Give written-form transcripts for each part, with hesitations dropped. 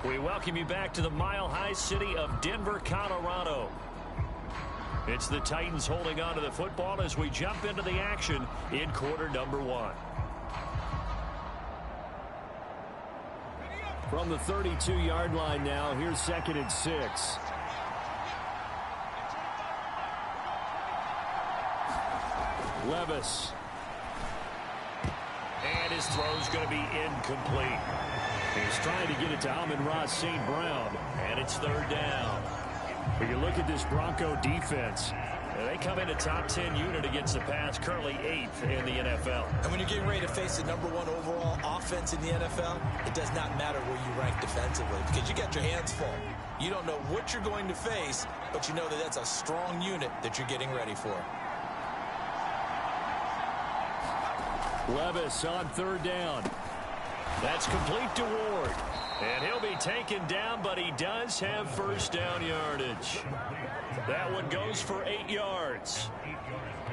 We welcome you back to the mile-high city of Denver, Colorado. It's the Titans holding on to the football as we jump into the action in quarter number one. From the 32-yard line now, here's 2nd and 6. Levis. And his throw's going to be incomplete. He's trying to get it to Amon-Ra St. Brown, and it's 3rd down. When you look at this Bronco defense, they come in a top 10 unit against the pass, currently 8th in the NFL. And when you're getting ready to face the #1 overall offense in the NFL, it does not matter where you rank defensively because you got your hands full. You don't know what you're going to face, but you know that that's a strong unit that you're getting ready for. Levis on 3rd down. That's complete to Ward. And he'll be taken down, but he does have 1st down yardage. That one goes for 8 yards.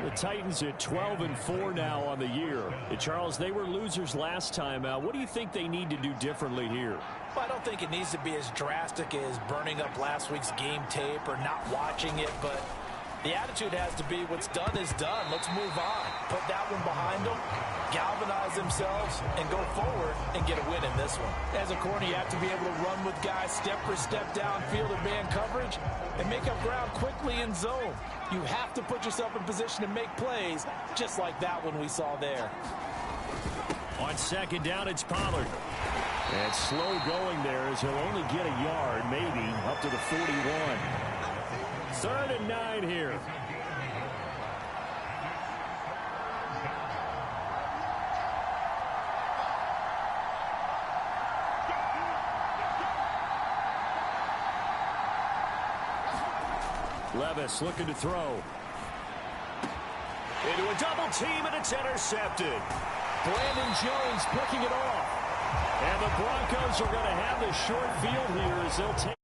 The Titans at 12-4 now on the year. And Charles, they were losers last time out. What do you think they need to do differently here? Well, I don't think it needs to be as drastic as burning up last week's game tape or not watching it, but the attitude has to be what's done is done. Let's move on. Put that one behind them, galvanize themselves, and go forward and get a win in this one. As a corner, you have to be able to run with guys step for step downfield in man coverage and make up ground quickly in zone. You have to put yourself in position to make plays, just like that one we saw there. On 2nd down, it's Pollard. And slow going there as he'll only get a yard, maybe, up to the 41. 3rd and 9 here. Levis looking to throw. Into a double team, and it's intercepted. Brandon Jones picking it off. And the Broncos are going to have the short field here as they'll take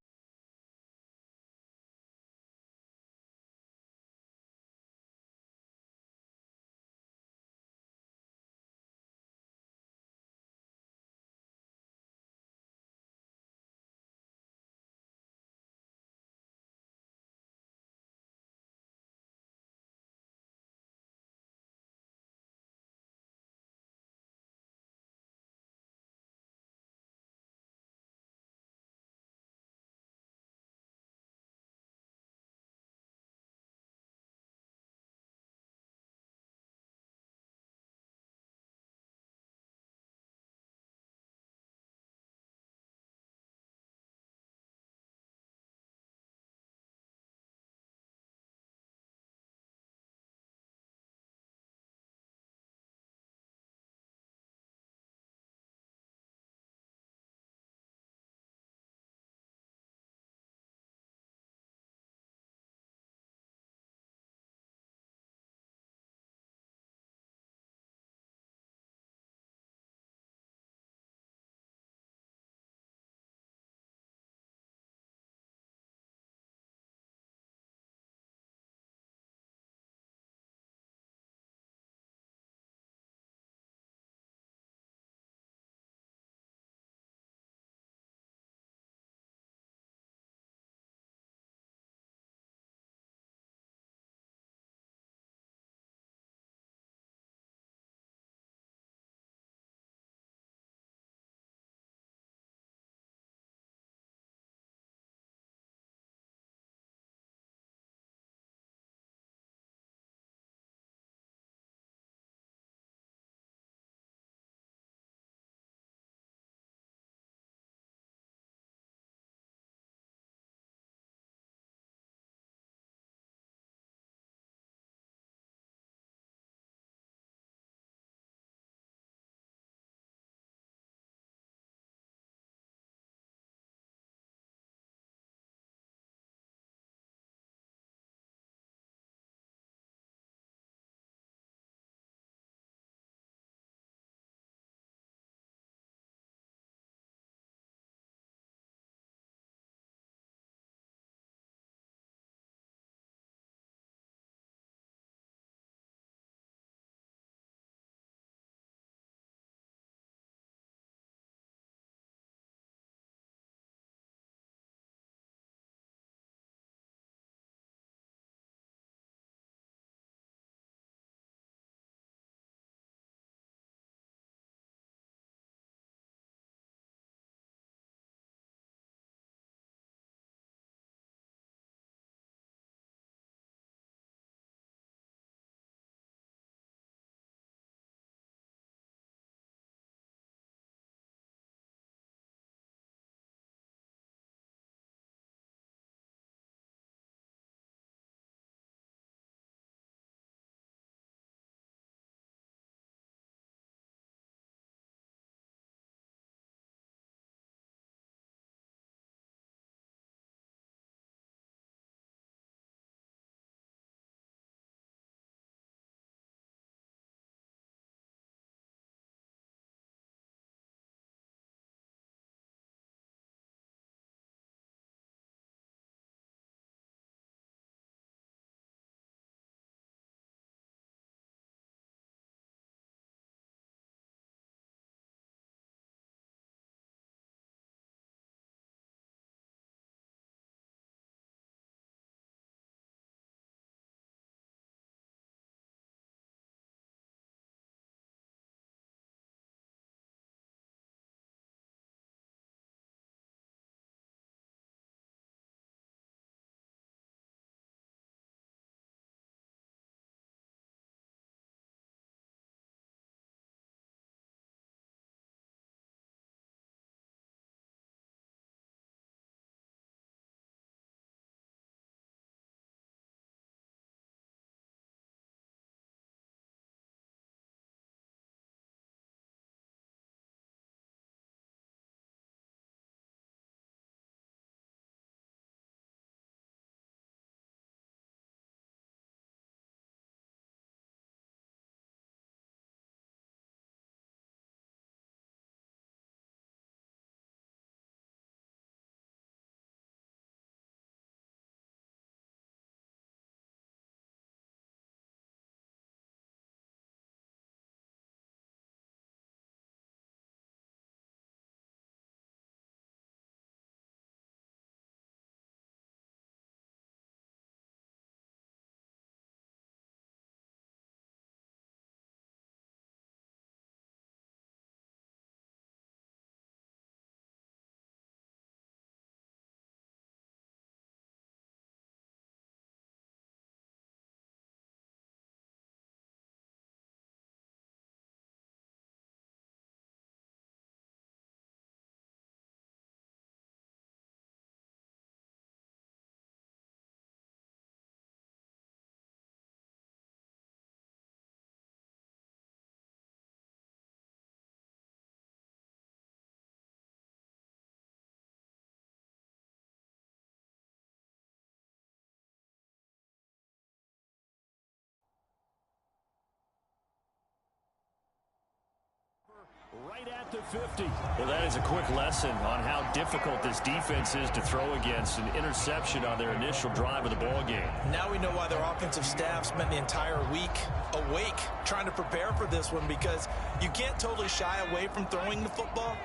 Right at the 50. Well, that is a quick lesson on how difficult this defense is to throw against. An interception on their initial drive of the ball game. Now we know why their offensive staff spent the entire week awake trying to prepare for this one, because you can't totally shy away from throwing the football.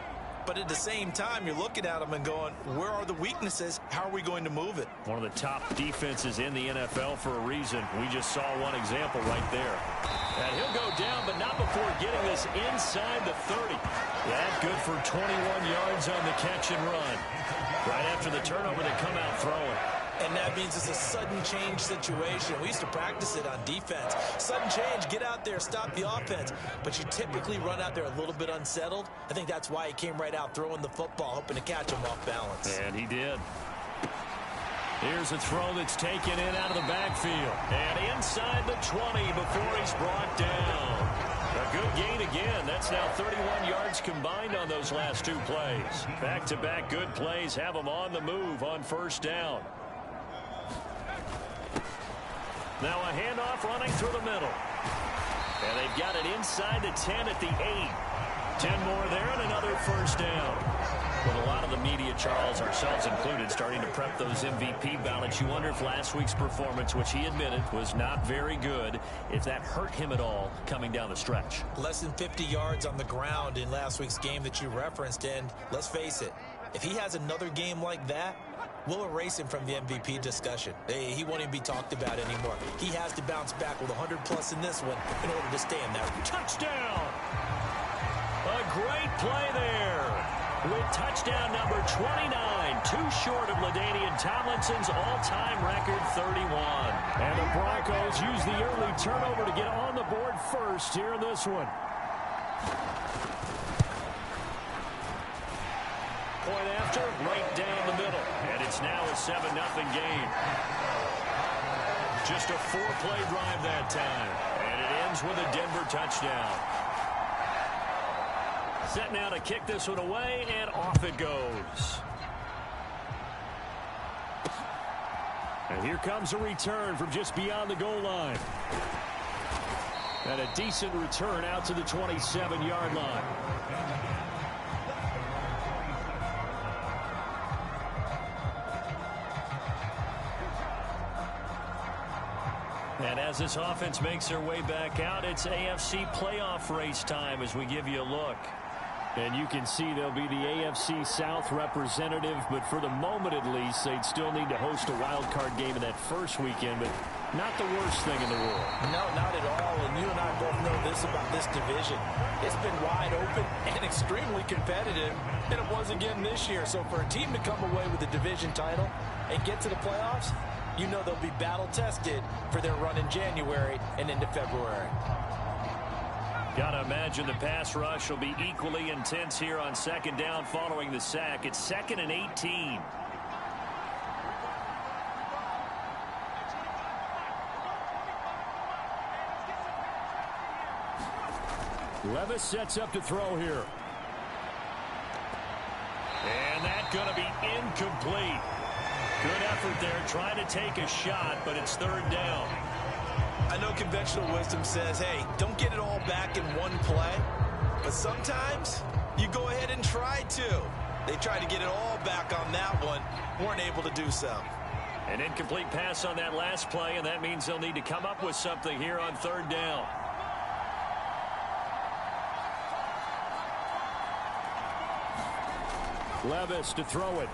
But at the same time, you're looking at them and going, where are the weaknesses? How are we going to move it? One of the top defenses in the NFL for a reason. We just saw one example right there. And he'll go down, but not before getting this inside the 30. That good for 21 yards on the catch and run. Right after the turnover, they come out throwing. And that means it's a sudden change situation. We used to practice it on defense. Sudden change, get out there, stop the offense. But you typically run out there a little bit unsettled. I think that's why he came right out throwing the football, hoping to catch him off balance. And he did. Here's a throw that's taken in out of the backfield. And inside the 20 before he's brought down. A good gain again. That's now 31 yards combined on those last two plays. Back-to-back good plays have them on the move on first down. Now a handoff running through the middle. And they've got it inside the 10 at the 8. 10 more there and another first down. With a lot of the media, Charles, ourselves included, starting to prep those MVP ballots, you wonder if last week's performance, which he admitted was not very good, if that hurt him at all coming down the stretch. Less than 50 yards on the ground in last week's game that you referenced, and let's face it, if he has another game like that, we'll erase him from the MVP discussion. He won't even be talked about anymore. He has to bounce back with 100-plus in this one in order to stay in that. Touchdown! A great play there. With touchdown number 29, too short of LaDainian Tomlinson's all-time record 31. And the Broncos use the early turnover to get on the board first here in this one. Point after, right down the middle. And it's now a 7-0 game. Just a 4-play drive that time. And it ends with a Denver touchdown. Set now to kick this one away, and off it goes. And here comes a return from just beyond the goal line. And a decent return out to the 27-yard line. And as this offense makes their way back out, it's AFC playoff race time as we give you a look. And you can see they'll be the AFC South representative, but for the moment at least, they'd still need to host a wild card game in that first weekend, but not the worst thing in the world. No, not at all, and you and I both know this about this division. It's been wide open and extremely competitive, and it was again this year. So for a team to come away with the division title and get to the playoffs, you know they'll be battle-tested for their run in January and into February. Gotta imagine the pass rush will be equally intense here on second down following the sack. It's 2nd and 18. Levis sets up to throw here. And that's gonna be incomplete. Good effort there, trying to take a shot, but it's 3rd down. I know conventional wisdom says, hey, don't get it all back in one play. But sometimes you go ahead and try to. They tried to get it all back on that one. Weren't able to do so. An incomplete pass on that last play, and that means they'll need to come up with something here on 3rd down. Levis to throw it.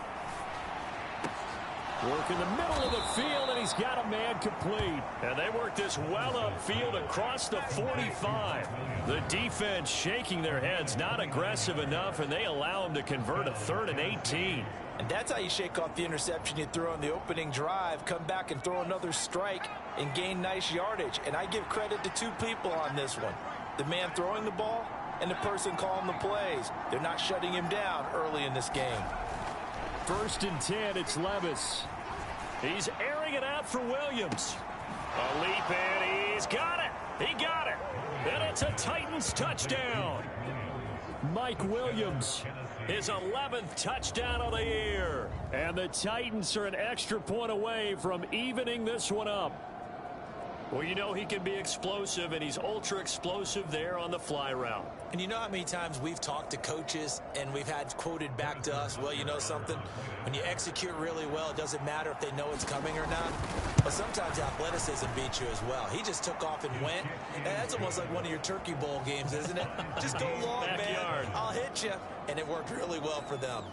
Work in the middle of the field, and he's got a man complete. And they work this well upfield across the 45. The defense shaking their heads, not aggressive enough, and they allow him to convert a 3rd and 18. And that's how you shake off the interception you threw on the opening drive, come back and throw another strike and gain nice yardage. And I give credit to two people on this one. The man throwing the ball and the person calling the plays. They're not shutting him down early in this game. 1st and 10, it's Levis. He's airing it out for Williams. A leap, and he's got it. He got it. And it's a Titans touchdown. Mike Williams, his 11th touchdown of the year. And the Titans are an extra point away from evening this one up. Well, you know he can be explosive, and he's ultra explosive there on the fly route. And you know how many times we've talked to coaches and we've had quoted back to us, well, you know something? When you execute really well, it doesn't matter if they know it's coming or not. But sometimes athleticism beats you as well. He just took off and went. And that's almost like one of your Turkey Bowl games, isn't it? Just go long, Backyard. man. I'll hit you. And it worked really well for them.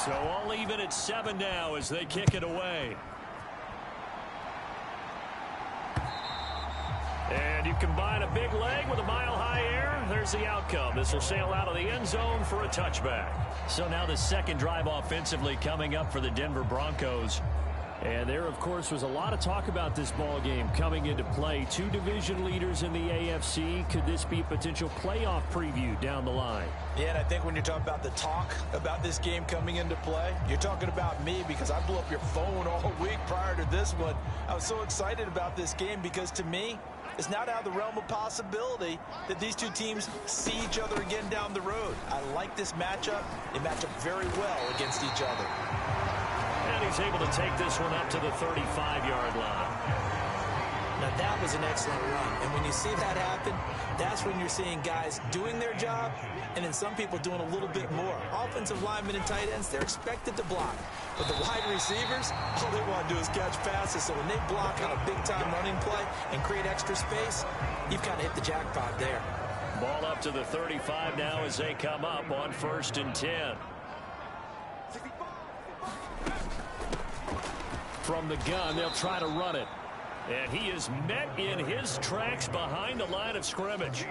So all even at 7 now as they kick it away. And you combine a big leg with a mile-high air. There's the outcome. This will sail out of the end zone for a touchback. So now the second drive offensively coming up for the Denver Broncos. And there, of course, was a lot of talk about this ball game coming into play. Two division leaders in the AFC. Could this be a potential playoff preview down the line? Yeah, and I think when you're talking about the talk about this game coming into play, you're talking about me because I blew up your phone all week prior to this one. I was so excited about this game because, to me, it's not out of the realm of possibility that these two teams see each other again down the road. I like this matchup. They match up very well against each other. And he's able to take this one up to the 35-yard line. Now, that was an excellent run. And when you see that happen, that's when you're seeing guys doing their job and then some people doing a little bit more. Offensive linemen and tight ends, they're expected to block. But the wide receivers, all they want to do is catch passes. So when they block on a big-time running play and create extra space, you've kind of hit the jackpot there. Ball up to the 35 now as they come up on 1st and 10. From the gun, they'll try to run it. And he is met in his tracks behind the line of scrimmage.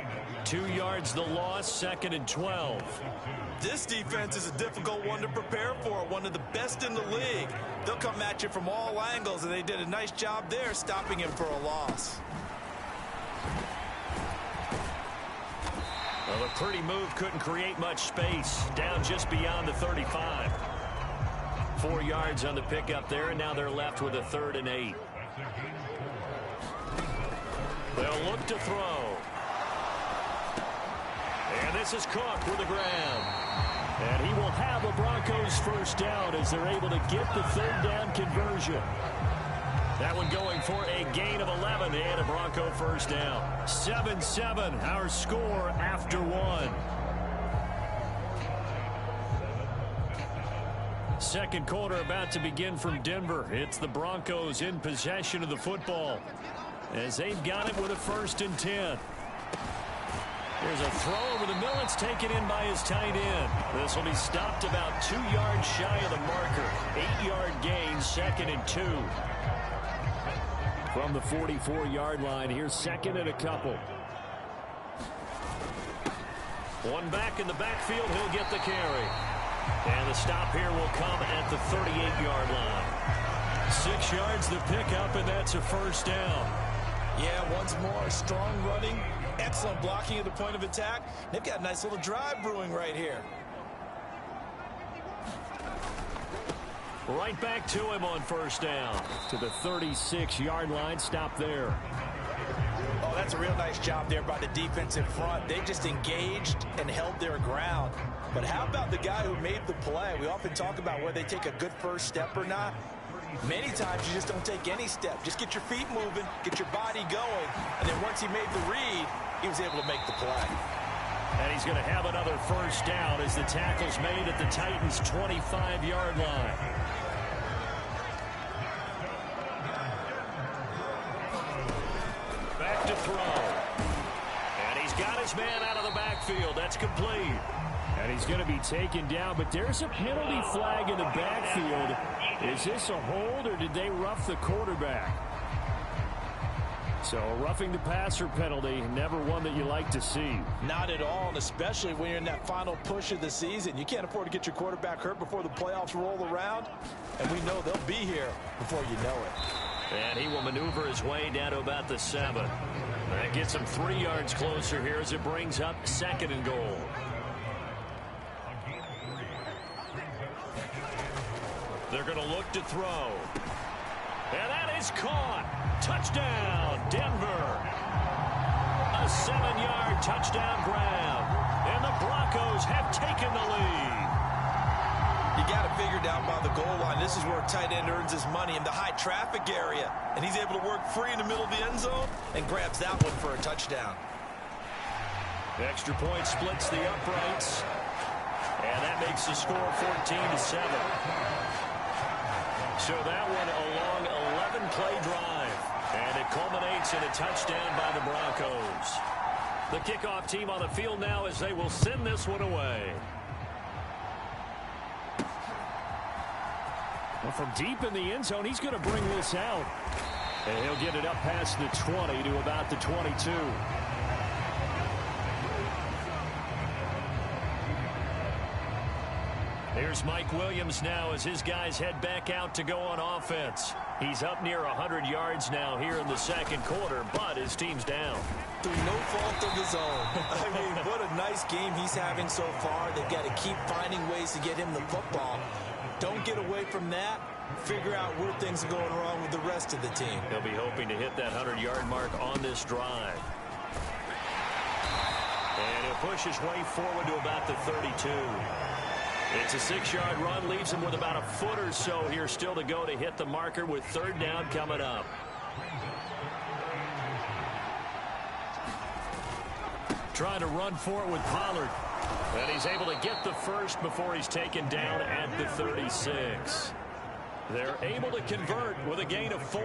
2 yards the loss, 2nd and 12. This defense is a difficult one to prepare for, one of the best in the league. They'll come at you from all angles, and they did a nice job there stopping him for a loss. Well, a pretty move couldn't create much space. Down just beyond the 35. 4 yards on the pickup there, and now they're left with a 3rd and 8. They'll look to throw. And this is Cook with the grab. And he will have a Broncos first down as they're able to get the 3rd down conversion. That one going for a gain of 11 and a Bronco first down. 7-7, our score after 1. Second quarter about to begin from Denver. It's the Broncos in possession of the football as they've got it with a 1st and 10. There's a throw over the middle. It's taken in by his tight end. This will be stopped about 2 yards shy of the marker. 8-yard gain, 2nd and 2. From the 44-yard line, here's 2nd and a couple. One back in the backfield. He'll get the carry. And the stop here will come at the 38-yard line. 6 yards the pickup, and that's a first down. Yeah, once more, strong running, excellent blocking at the point of attack. They've got a nice little drive brewing right here. Right back to him on first down. To the 36-yard line, stop there. Oh, that's a real nice job there by the defensive front. They just engaged and held their ground. But how about the guy who made the play? We often talk about whether they take a good first step or not. Many times you just don't take any step. Just get your feet moving, get your body going, and then once he made the read, he was able to make the play. And he's going to have another first down as the tackle's made at the Titans' 25-yard line. Back to throw. And he's got his man out of the backfield. That's complete. And he's going to be taken down, but there's a penalty flag in the backfield. Is this a hold, or did they rough the quarterback? So a roughing the passer penalty, never one that you like to see. Not at all, and especially when you're in that final push of the season. You can't afford to get your quarterback hurt before the playoffs roll around, and we know they'll be here before you know it. And he will maneuver his way down to about the 7. That gets him 3 yards closer here as it brings up 2nd and goal. They're going to look to throw. And that is caught. Touchdown, Denver. A 7-yard touchdown grab. And the Broncos have taken the lead. You got to figure down by the goal line. This is where a tight end earns his money, in the high traffic area. And he's able to work free in the middle of the end zone and grabs that one for a touchdown. The extra point splits the uprights. And that makes the score 14-7. So that one a long 11-play drive. And it culminates in a touchdown by the Broncos. The kickoff team on the field now as they will send this one away. Well, from deep in the end zone, he's going to bring this out. And he'll get it up past the 20 to about the 22. Here's Mike Williams now as his guys head back out to go on offense. He's up near 100 yards now here in the second quarter, but his team's down. Through no fault of his own. I mean, what a nice game he's having so far. They've got to keep finding ways to get him the football. Don't get away from that. Figure out where things are going wrong with the rest of the team. He'll be hoping to hit that 100-yard mark on this drive. And he'll push his way forward to about the 32. It's a 6-yard run, leaves him with about a foot or so here still to go to hit the marker with third down coming up. Trying to run for it with Pollard. And he's able to get the first before he's taken down at the 36. They're able to convert with a gain of 4.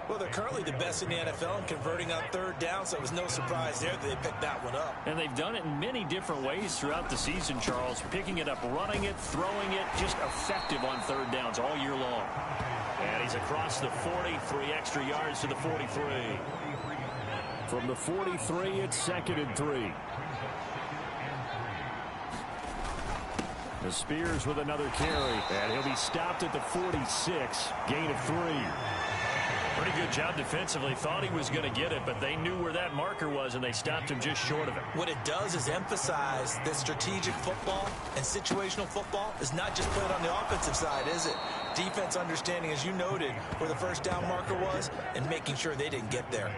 Well, they're currently the best in the NFL in converting on third down, so it was no surprise there that they picked that one up. And they've done it in many different ways throughout the season, Charles. Picking it up, running it, throwing it, just effective on third downs all year long. And he's across the 40, 3 extra yards to the 43. From the 43, it's 2nd and 3. The Spears with another carry, and he'll be stopped at the 46, gain of 3. Pretty good job defensively. Thought he was going to get it, but they knew where that marker was, and they stopped him just short of it. What it does is emphasize that strategic football and situational football is not just played on the offensive side, is it? Defense understanding, as you noted, where the first down marker was and making sure they didn't get there.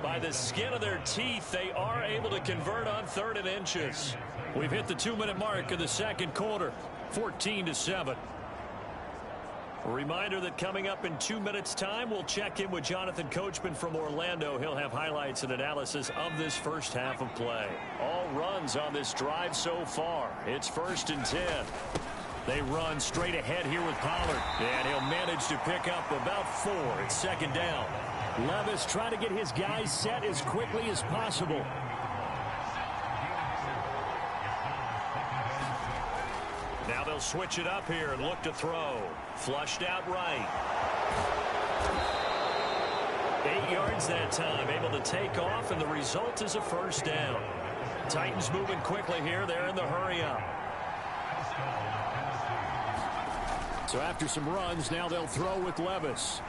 By the skin of their teeth, they are able to convert on 3rd and inches. We've hit the 2-minute mark of the second quarter, 14-7. A reminder that coming up in 2 minutes' time, we'll check in with Jonathan Coachman from Orlando. He'll have highlights and analysis of this first half of play. All runs on this drive so far. It's 1st and 10. They run straight ahead here with Pollard, and he'll manage to pick up about 4. It's 2nd down. Levis trying to get his guys set as quickly as possible. Now they'll switch it up here and look to throw. Flushed out right. 8 yards that time, able to take off, and the result is a first down. Titans moving quickly here. They're in the hurry up. So after some runs, now they'll throw with Levis.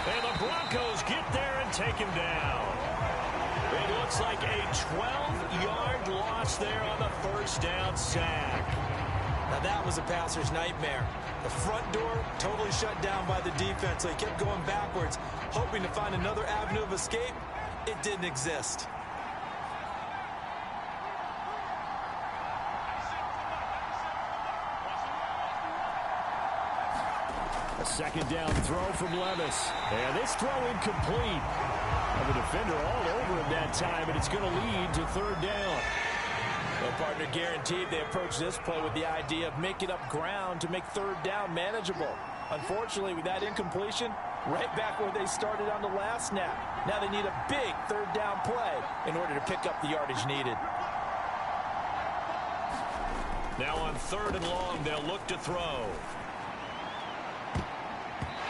And the Broncos get there and take him down. It looks like a 12-yard loss there on the first down sack. Now that was a passer's nightmare. The front door totally shut down by the defense, so he kept going backwards, hoping to find another avenue of escape. It didn't exist. A 2nd down throw from Levis. And this throw incomplete. And the defender all over him that time, and it's going to lead to 3rd down. Well, partner, guaranteed they approach this play with the idea of making up ground to make 3rd down manageable. Unfortunately, with that incompletion, right back where they started on the last snap. Now they need a big 3rd down play in order to pick up the yardage needed. Now on 3rd and long, they'll look to throw.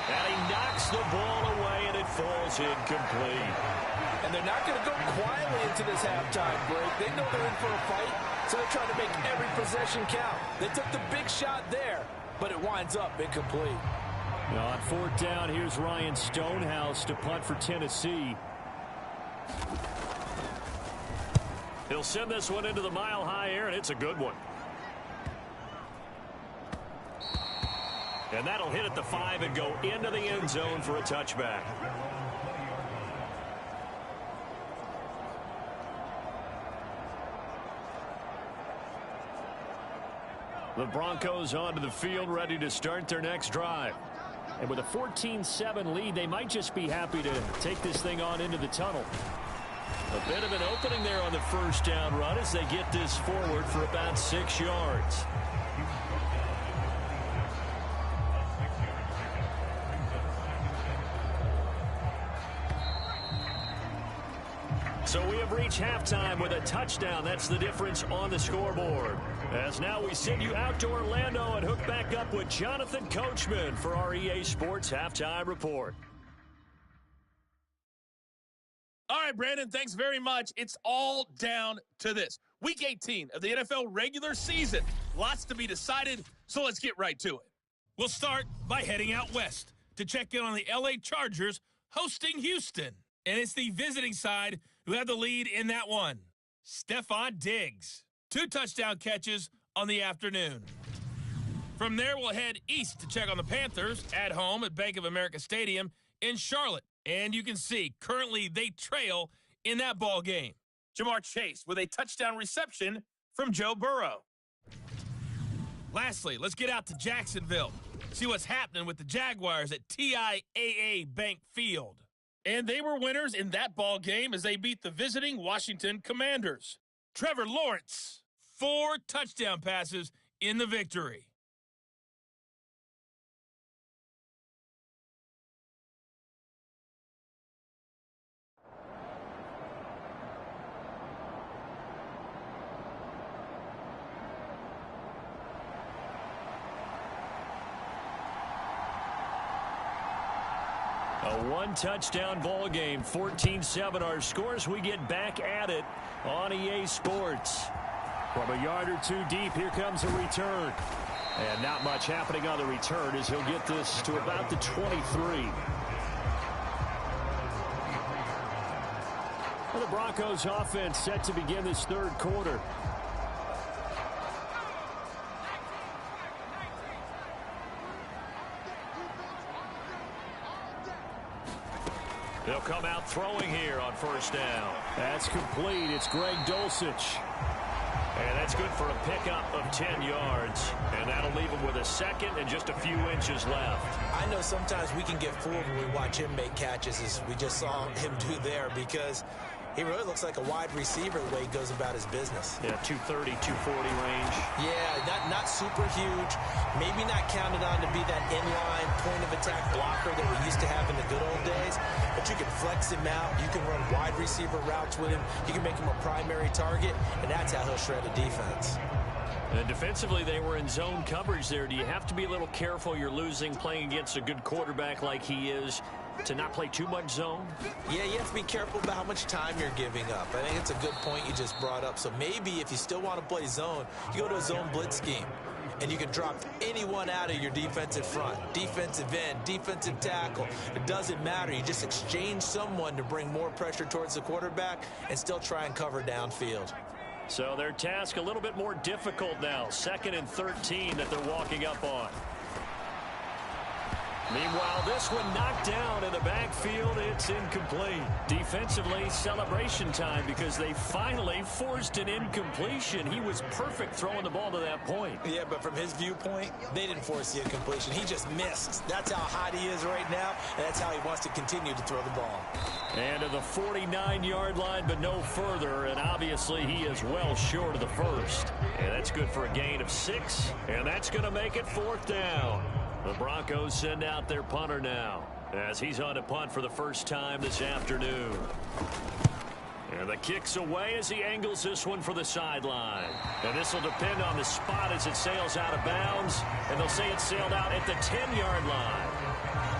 And he knocks the ball away, and it falls incomplete. And they're not going to go quietly into this halftime break. They know they're in for a fight, so they're trying to make every possession count. They took the big shot there, but it winds up incomplete. Now on 4th down, here's Ryan Stonehouse to punt for Tennessee. He'll send this one into the mile-high air, and it's a good one. And that'll hit at the 5 and go into the end zone for a touchback. The Broncos onto the field, ready to start their next drive. And with a 14-7 lead, they might just be happy to take this thing on into the tunnel. A bit of an opening there on the first down run as they get this forward for about 6 yards. So we have reached halftime with a touchdown. That's the difference on the scoreboard. As now we send you out to Orlando and hook back up with Jonathan Coachman for our EA Sports Halftime Report. All right, Brandon, thanks very much. It's all down to this. Week 18 of the NFL regular season. Lots to be decided, so let's get right to it. We'll start by heading out west to check in on the LA Chargers hosting Houston. And it's the visiting side who had the lead in that one. Stephon Diggs. 2 touchdown catches on the afternoon. From there, we'll head east to check on the Panthers at home at Bank of America Stadium in Charlotte. And you can see, currently they trail in that ball game. Jamar Chase with a touchdown reception from Joe Burrow. Lastly, let's get out to Jacksonville. See what's happening with the Jaguars at TIAA Bank Field. And they were winners in that ball game as they beat the visiting Washington Commanders. Trevor Lawrence, 4 touchdown passes in the victory. A 1-touchdown ball game, 14-7 our scores. We get back at it on EA Sports. From a yard or 2 deep, here comes a return. And not much happening on the return as he'll get this to about the 23. Well, the Broncos offense set to begin this third quarter. They'll come out throwing here on first down. That's complete. It's Greg Dulcich. And that's good for a pickup of 10 yards. And that'll leave him with a second and just a few inches left. I know sometimes we can get fooled when we watch him make catches, as we just saw him do there, because he really looks like a wide receiver the way he goes about his business. Yeah, 230, 240 range. Yeah, not super huge. Maybe not counted on to be that inline point-of-attack blocker that we used to have in the good old days. But you can flex him out. You can run wide receiver routes with him. You can make him a primary target, and that's how he'll shred a defense. And defensively, they were in zone coverage there. Do you have to be a little careful you're losing playing against a good quarterback like he is to not play too much zone? Yeah, you have to be careful about how much time you're giving up. I think it's a good point you just brought up. So maybe if you still want to play zone, you go to a zone blitz scheme. And you can drop anyone out of your defensive front, defensive end, defensive tackle. It doesn't matter. You just exchange someone to bring more pressure towards the quarterback and still try and cover downfield. So their task a little bit more difficult now. 2nd and 13 that they're walking up on. Meanwhile, this one knocked down in the backfield. It's incomplete. Defensively, celebration time because they finally forced an incompletion. He was perfect throwing the ball to that point. Yeah, but from his viewpoint, they didn't force the incompletion. He just missed. That's how hot he is right now, and that's how he wants to continue to throw the ball. And to the 49-yard line, but no further, and obviously he is well short of the first. And that's good for a gain of 6, and that's going to make it 4th down. The Broncos send out their punter now as he's on a punt for the first time this afternoon. And the kick's away as he angles this one for the sideline. And this will depend on the spot as it sails out of bounds. And they'll say it sailed out at the 10-yard line.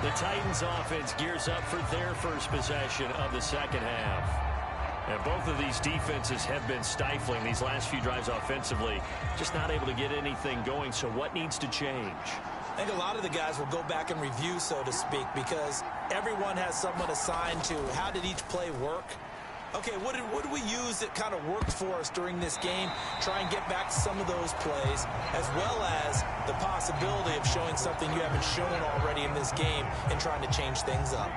The Titans offense gears up for their first possession of the second half. And both of these defenses have been stifling these last few drives offensively. Just not able to get anything going. So what needs to change? I think a lot of the guys will go back and review, so to speak, because everyone has someone assigned to how did each play work. Okay, what did we use that kind of worked for us during this game? Try and get back to some of those plays, as well as the possibility of showing something you haven't shown already in this game and trying to change things up.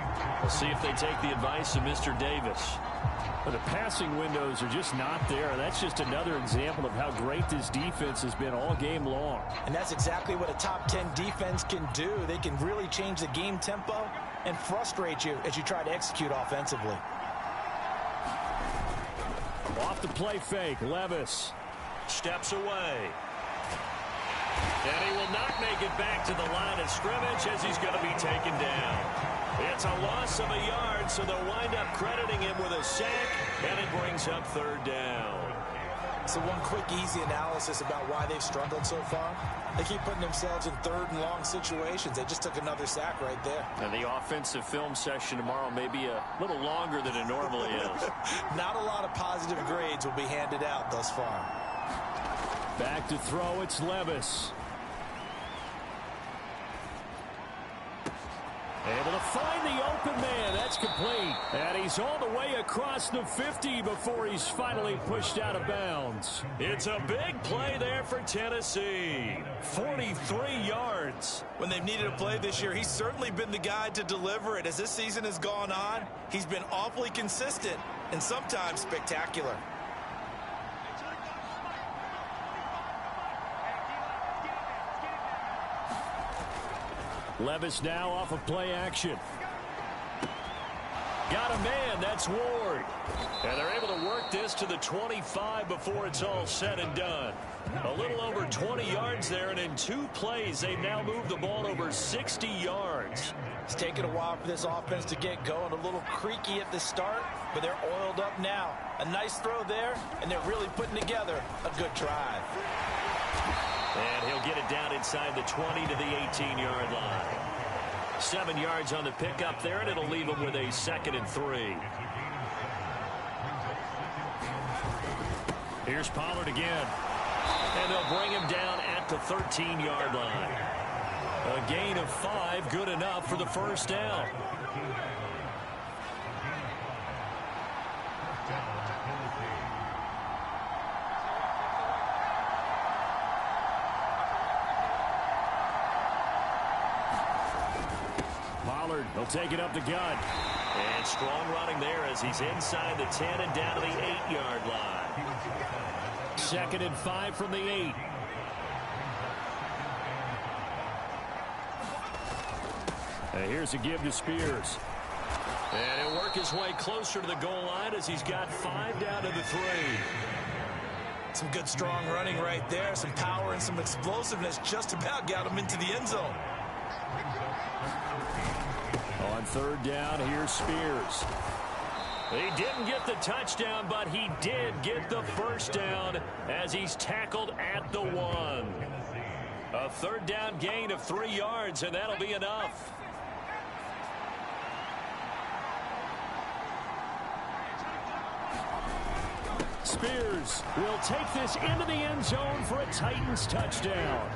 We'll see if they take the advice of Mr. Davis. But the passing windows are just not there. That's just another example of how great this defense has been all game long. And that's exactly what a top 10 defense can do. They can really change the game tempo and frustrate you as you try to execute offensively. Off the play fake, Levis steps away. And he will not make it back to the line of scrimmage as he's going to be taken down. It's a loss of a yard, so they'll wind up crediting him with a sack, and it brings up third down. So one quick, easy analysis about why they've struggled so far. They keep putting themselves in third and long situations. They just took another sack right there. And the offensive film session tomorrow may be a little longer than it normally is. Not a lot of positive grades will be handed out thus far. back to throw. It's Levis. Able to find the open man. That's complete. And he's all the way across the 50 before he's finally pushed out of bounds. It's a big play there for Tennessee. 43 yards. When they've needed a play this year, he's certainly been the guy to deliver it. As this season has gone on, he's been awfully consistent and sometimes spectacular. Levis now off of play action. Got a man. That's Ward. And they're able to work this to the 25 before it's all said and done. A little over 20 yards there, and in 2 plays, they've now moved the ball over 60 yards. It's taken a while for this offense to get going. A little creaky at the start, but they're oiled up now. A nice throw there, and they're really putting together a good drive. And he'll get it down inside the 20 to the 18-yard line. 7 yards on the pickup there, and it'll leave him with a 2nd and 3. Here's Pollard again. And they'll bring him down at the 13-yard line. A gain of 5, good enough for the first down. He'll take it up the gut. And strong running there as he's inside the 10 and down to the 8-yard line. 2nd and 5 from the 8. And here's a give to Spears. And he'll work his way closer to the goal line as he's got 5 down to the 3. Some good strong running right there. Some power and some explosiveness just about got him into the end zone. On 3rd down, here's Spears. He didn't get the touchdown, but he did get the first down as he's tackled at the 1. A 3rd down gain of 3 yards, and that'll be enough. Spears will take this into the end zone for a Titans touchdown.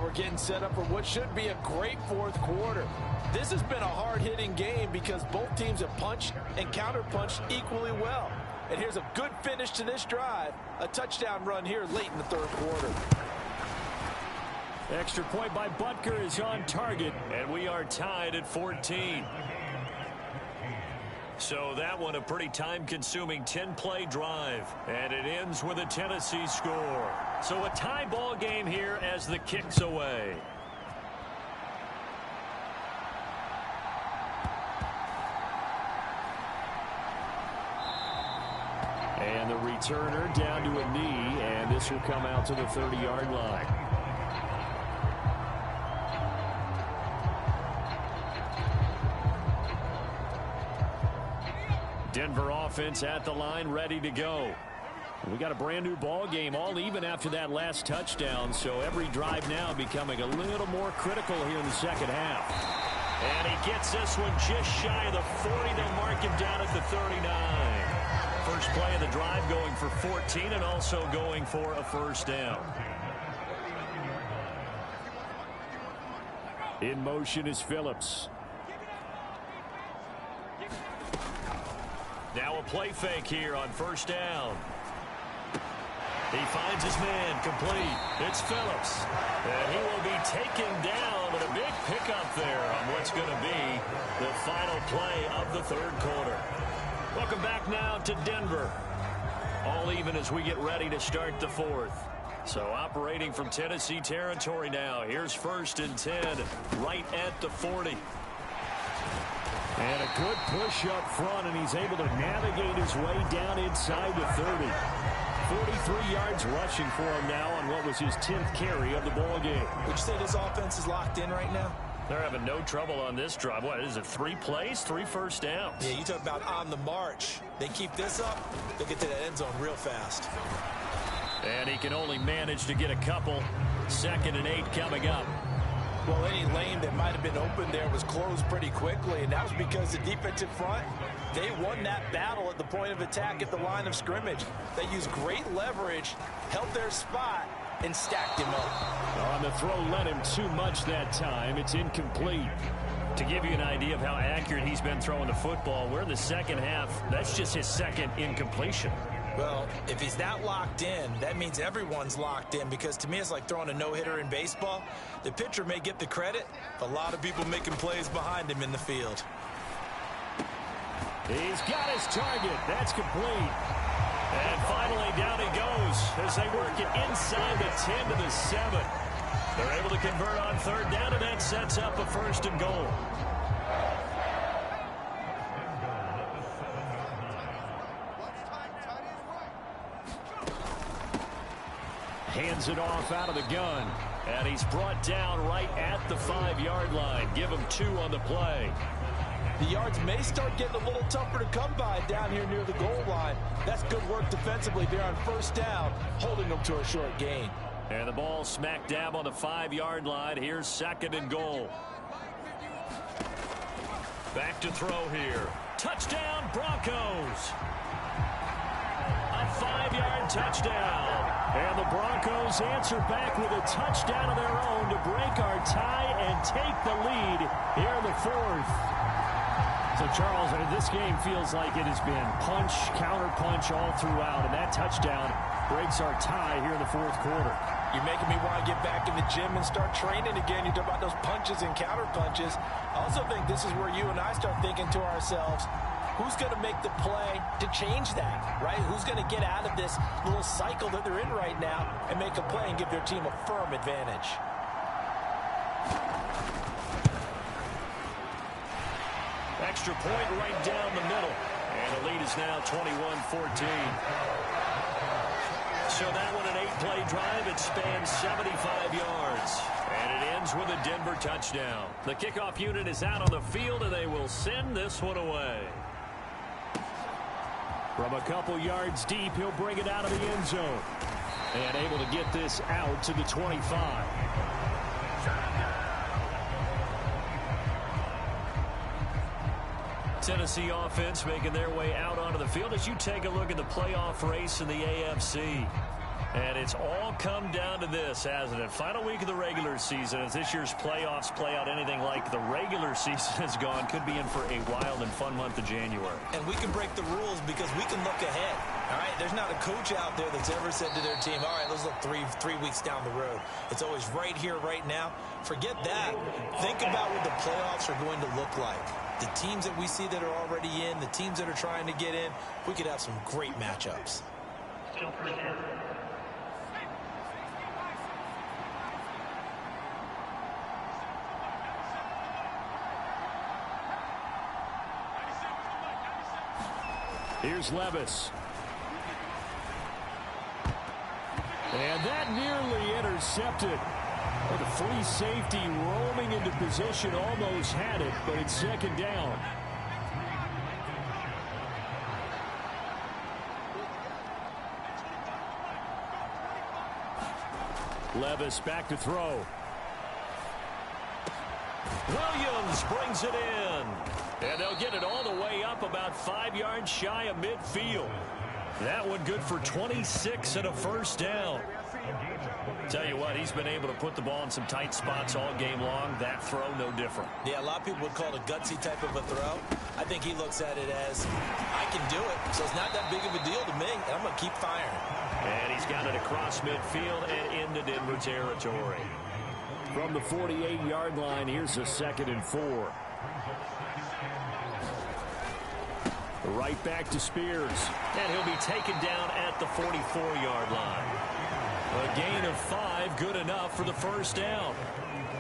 We're getting set up for what should be a great 4th quarter. This has been a hard-hitting game because both teams have punched and counterpunched equally well. And here's a good finish to this drive. A touchdown run here late in the 3rd quarter. Extra point by Butker is on target. And we are tied at 14. So that one a pretty time-consuming 10-play drive. And it ends with a Tennessee score. So a tie ball game here as the kick's away. And the returner down to a knee, and this will come out to the 30-yard line. Denver offense at the line, ready to go. We got a brand new ball game, all even after that last touchdown, so every drive now becoming a little more critical here in the second half. And he gets this one just shy of the 40. They'll mark him down at the 39. First play of the drive going for 14 and also going for a first down. In motion is Phillips. Now a play fake here on first down. He finds his man complete. It's Phillips. And he will be taken down, but a big pickup there on what's going to be the final play of the third quarter. Welcome back now to Denver. All even as we get ready to start the fourth. So operating from Tennessee territory now. Here's 1st and 10 right at the 40. And a good push up front, and he's able to navigate his way down inside the 30. 43 yards rushing for him now on what was his 10th carry of the ball game. Would you say this offense is locked in right now? They're having no trouble on this drive. What is it, 3 plays, 3 first downs? Yeah, you talk about on the march. They keep this up, they'll get to that end zone real fast. And he can only manage to get a couple. 2nd and 8 coming up. Well, any lane that might have been open there was closed pretty quickly, and that was because the defensive front, they won that battle at the point of attack at the line of scrimmage. They used great leverage, held their spot, and stacked him up. On the throw, led him too much that time. It's incomplete. To give you an idea of how accurate he's been throwing the football, we're in the second half. That's just his 2nd incompletion. Well, if he's not locked in, that means everyone's locked in, because to me it's like throwing a no-hitter in baseball. The pitcher may get the credit, a lot of people making plays behind him in the field. He's got his target. That's complete. And finally down he goes as they work it inside the 10 to the 7. They're able to convert on 3rd down, and that sets up a 1st and goal. Hands it off out of the gun. And he's brought down right at the 5-yard line. Give him 2 on the play. The yards may start getting a little tougher to come by down here near the goal line. That's good work defensively there on 1st down, holding them to a short gain. And the ball smack dab on the 5-yard line. Here's 2nd and goal. Back to throw here. Touchdown, Broncos. A 5-yard touchdown. And the Broncos answer back with a touchdown of their own to break our tie and take the lead here in the 4th. So, Charles, this game feels like it has been punch, counter-punch all throughout, and that touchdown breaks our tie here in the 4th quarter. You're making me want to get back in the gym and start training again. You talk about those punches and counter-punches. I also think this is where you and I start thinking to ourselves, who's going to make the play to change that, right? Who's going to get out of this little cycle that they're in right now and make a play and give their team a firm advantage? Extra point right down the middle. And the lead is now 21-14. So that one an 8-play drive. It spans 75 yards. And it ends with a Denver touchdown. The kickoff unit is out on the field, and they will send this one away. From a couple yards deep, he'll bring it out of the end zone. And able to get this out to the 25. Tennessee offense making their way out onto the field as you take a look at the playoff race in the AFC. And it's all come down to this, hasn't it? Final week of the regular season. As this year's playoffs play out anything like the regular season has gone, could be in for a wild and fun month of January. And we can break the rules because we can look ahead. All right, there's not a coach out there that's ever said to their team, all right, let's look three weeks down the road. It's always right here, right now. Forget that. Think about what the playoffs are going to look like. The teams that we see that are already in, the teams that are trying to get in, we could have some great matchups. Here's Levis. And that nearly intercepted. Well, the free safety roaming into position almost had it, but it's 2nd down. Levis back to throw. Williams brings it in. And they'll get it all the way up about 5 yards shy of midfield. That one good for 26 and a 1st down. Tell you what, he's been able to put the ball in some tight spots all game long. That throw, no different. Yeah, a lot of people would call it a gutsy type of a throw. I think he looks at it as, I can do it, so it's not that big of a deal to me, and I'm going to keep firing. And he's got it across midfield and into Denver territory. From the 48-yard line, here's a 2nd and 4. Right back to Spears. And he'll be taken down at the 44-yard line. A gain of 5, good enough for the first down.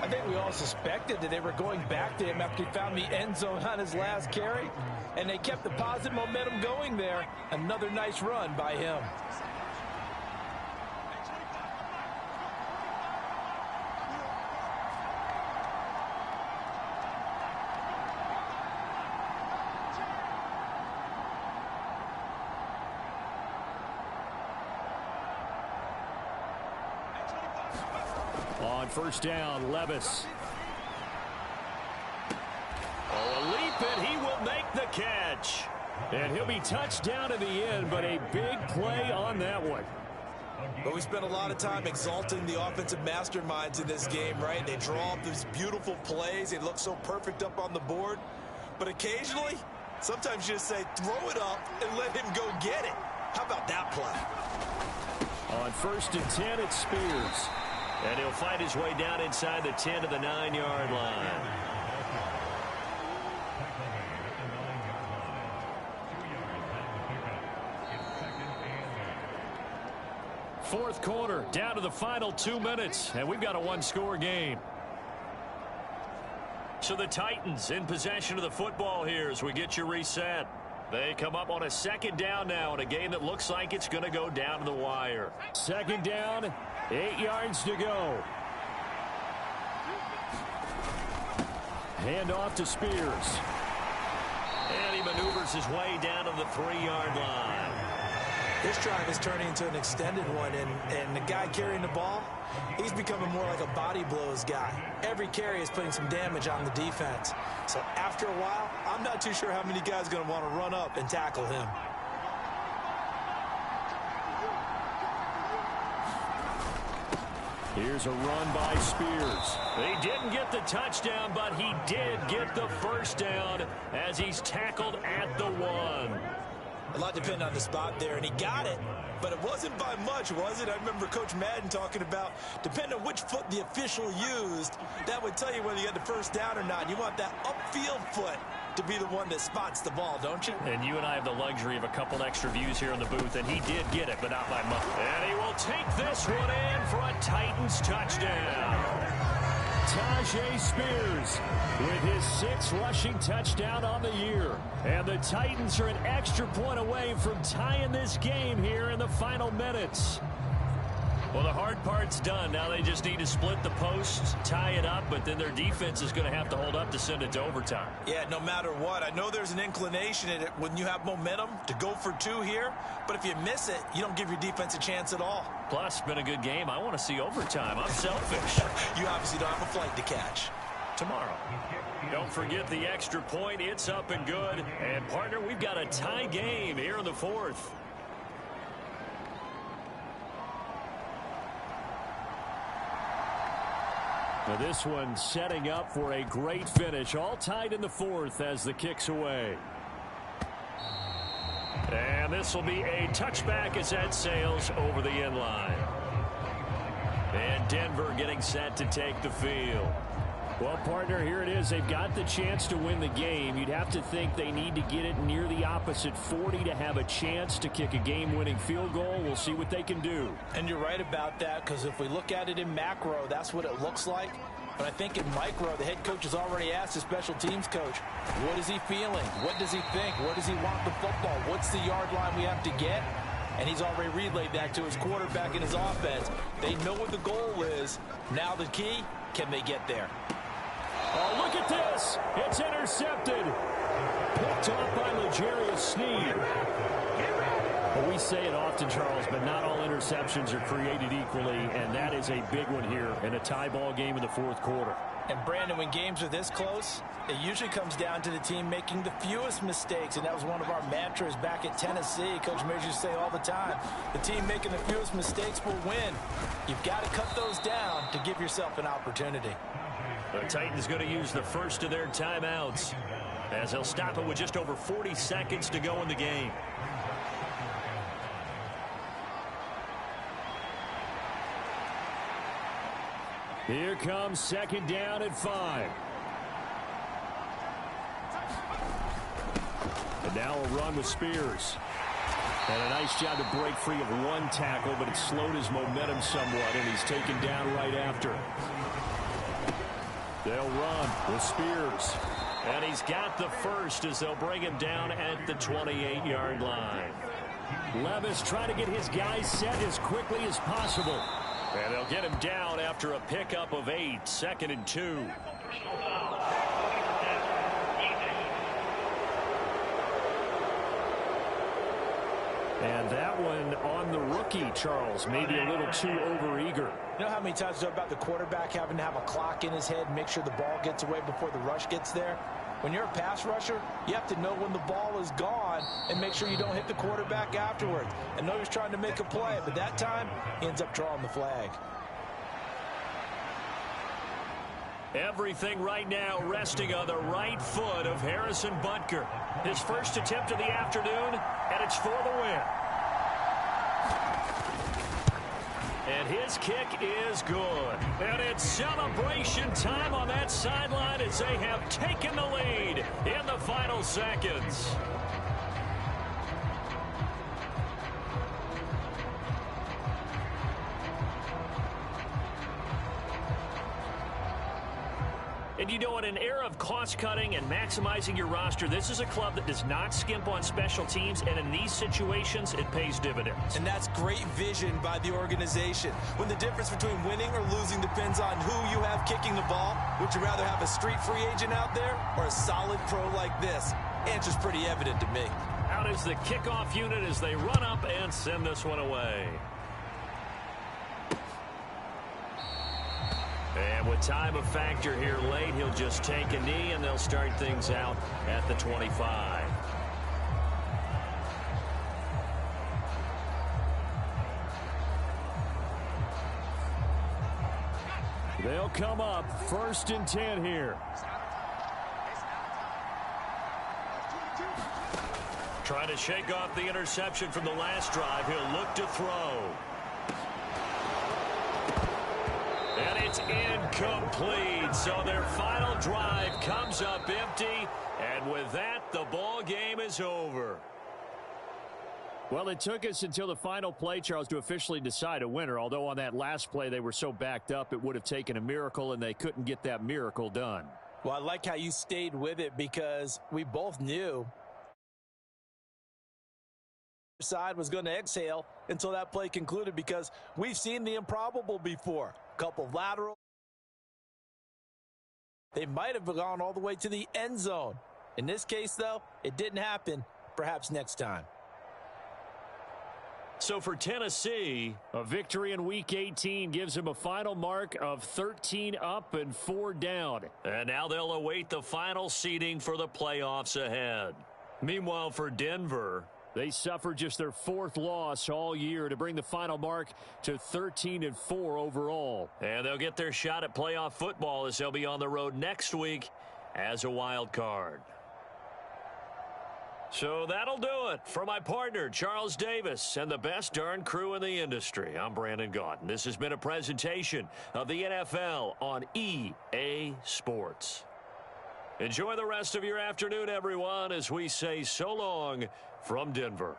I think we all suspected that they were going back to him after he found the end zone on his last carry. And they kept the positive momentum going there. Another nice run by him. On first down, Levis. Oh, a leap, and he will make the catch. And he'll be touched down to the end, but a big play on that one. But we spent a lot of time exalting the offensive masterminds in this game, right? They draw up these beautiful plays. They look so perfect up on the board. But occasionally, sometimes you just say, throw it up and let him go get it. How about that play? On 1st and 10, it's Spears. And he'll fight his way down inside the 10 to the 9-yard line. Fourth quarter, down to the final 2 minutes, and we've got a one-score game. So the Titans in possession of the football here as we get you reset. They come up on a 2nd down now in a game that looks like it's going to go down to the wire. 2nd down, 8 yards to go. Hand off to Spears. And he maneuvers his way down to the 3-yard line. This drive is turning into an extended one, and the guy carrying the ball, he's becoming more like a body blows guy. Every carry is putting some damage on the defense. So after a while, I'm not too sure how many guys are going to want to run up and tackle him. Here's a run by Spears. He didn't get the touchdown, but he did get the first down as he's tackled at the 1. A lot depended on the spot there, and he got it, but it wasn't by much, was it? I remember Coach Madden talking about, depending on which foot the official used, that would tell you whether you had the first down or not. You want that upfield foot to be the one that spots the ball, don't you? And you and I have the luxury of a couple extra views here in the booth, and he did get it, but not by much. And he will take this one in for a Titans touchdown. Tajay Spears with his 6th rushing touchdown on the year. And the Titans are an extra point away from tying this game here in the final minutes. Well, the hard part's done. Now they just need to split the posts, tie it up, but then their defense is going to have to hold up to send it to overtime. Yeah, no matter what. I know there's an inclination in it when you have momentum to go for 2 here, but if you miss it, you don't give your defense a chance at all. Plus, been a good game. I want to see overtime. I'm selfish. You obviously don't have a flight to catch. Tomorrow. Don't forget the extra point. It's up and good. And, partner, we've got a tie game here in the 4th. Now this one setting up for a great finish. All tied in the 4th as the kick's away. And this will be a touchback as that sails over the end line. And Denver getting set to take the field. Well, partner, here it is. They've got the chance to win the game. You'd have to think they need to get it near the opposite 40 to have a chance to kick a game-winning field goal. We'll see what they can do. And you're right about that, because if we look at it in macro, that's what it looks like. But I think in micro, the head coach has already asked the special teams coach, what is he feeling? What does he think? Where does he want the football? What's the yard line we have to get? And he's already relayed that to his quarterback and his offense. They know what the goal is. Now the key, can they get there? Oh, look at this. It's intercepted. Picked off by L'Jarius Sneed. Well, we say it often, Charles, but not all interceptions are created equally, and that is a big one here in a tie ball game in the fourth quarter. And, Brandon, when games are this close, it usually comes down to the team making the fewest mistakes, and that was one of our mantras back at Tennessee. Coach Majors used to say all the time, the team making the fewest mistakes will win. You've got to cut those down to give yourself an opportunity. The Titans going to use the first of their timeouts, as they'll stop it with just over 40 seconds to go in the game. Here comes second down at 5. And now a run with Spears. And a nice job to break free of one tackle, but it slowed his momentum somewhat, and he's taken down right after. They'll run with Spears. And he's got the first as they'll bring him down at the 28-yard line. Levis trying to get his guys set as quickly as possible. And they'll get him down after a pickup of 8, 2nd and 2. And that one on the rookie, Charles, maybe a little too overeager. You know how many times you talk about the quarterback having to have a clock in his head, make sure the ball gets away before the rush gets there? When you're a pass rusher, you have to know when the ball is gone and make sure you don't hit the quarterback afterwards. I know he's trying to make a play, but that time he ends up drawing the flag. Everything right now resting on the right foot of Harrison Butker. His first attempt of the afternoon, and it's for the win. And his kick is good. And it's celebration time on that sideline as they have taken the lead in the final seconds. And you know, in an era of cost-cutting and maximizing your roster, this is a club that does not skimp on special teams, and in these situations, it pays dividends. And that's great vision by the organization. When the difference between winning or losing depends on who you have kicking the ball, would you rather have a street free agent out there or a solid pro like this? Answer's pretty evident to me. Out is the kickoff unit as they run up and send this one away. And with time a factor here late, he'll just take a knee, and they'll start things out at the 25. They'll come up 1st and 10 here. Trying to shake off the interception from the last drive. He'll look to throw. And it's incomplete. So their final drive comes up empty. And with that, the ball game is over. Well, it took us until the final play, Charles, to officially decide a winner. Although on that last play they were so backed up, it would have taken a miracle, and they couldn't get that miracle done. Well, I like how you stayed with it because we both knew side was going to exhale until that play concluded, because we've seen the improbable before. Couple lateral. They might have gone all the way to the end zone. In this case, though, it didn't happen. Perhaps next time. So for Tennessee, a victory in Week 18 gives them a final mark of 13 up and 4 down. And now they'll await the final seeding for the playoffs ahead. Meanwhile, for Denver, they suffered just their 4th loss all year to bring the final mark to 13-4 overall. And they'll get their shot at playoff football as they'll be on the road next week as a wild card. So that'll do it. For my partner, Charles Davis, and the best darn crew in the industry, I'm Brandon Gaudin. This has been a presentation of the NFL on EA Sports. Enjoy the rest of your afternoon, everyone, as we say so long from Denver.